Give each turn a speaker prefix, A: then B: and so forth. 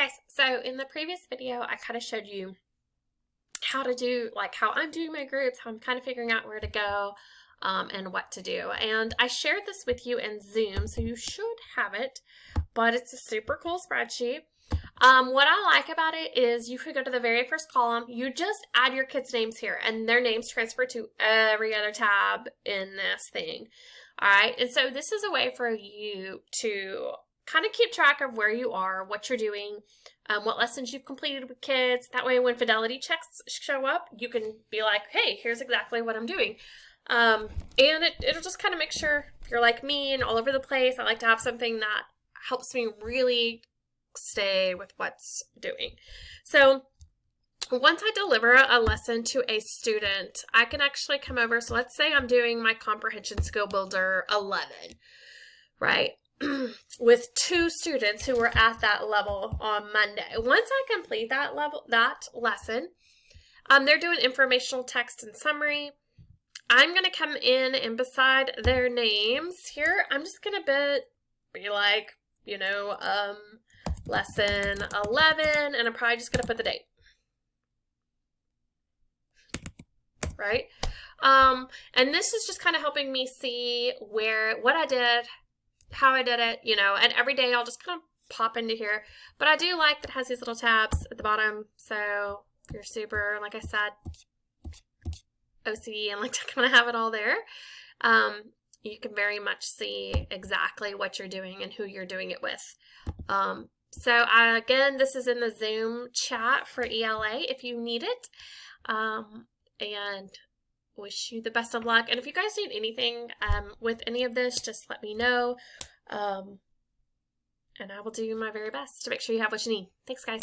A: Hey guys, so in the previous video, I kind of showed you how to do, how I'm doing my groups, how I'm kind of figuring out where to go and what to do. And I shared this with you in Zoom, so you should have it, but it's a super cool spreadsheet. What I like about it is you could go to the very first column, you just add your kids' names here, and their names transfer to every other tab in this thing. All right, and so this is a way for you to kind of keep track of where you are, what you're doing, what lessons you've completed with kids. That way when fidelity checks show up, you can be like, hey, here's exactly what I'm doing. And it'll just kind of make sure if you're like me and all over the place. I like to have something that helps me really stay with what's doing. So once I deliver a lesson to a student, I can actually come over. So let's say I'm doing my comprehension skill builder 11, right? With 2 students who were at that level on Monday. Once I complete that lesson, they're doing informational text and summary. I'm going to come in and beside their names here, I'm just going to be like, lesson 11, and I'm probably just going to put the date. Right? And this is just kind of helping me see what I did, how I did it, and every day I'll just kind of pop into here. But I do like that it has these little tabs at the bottom. So if you're super, like I said, OCD and like to kind of have it all there, you can very much see exactly what you're doing and who you're doing it with. So again, this is in the Zoom chat for ELA if you need it. And wish you the best of luck. And if you guys need anything with any of this, just let me know. And I will do my very best to make sure you have what you need. Thanks, guys.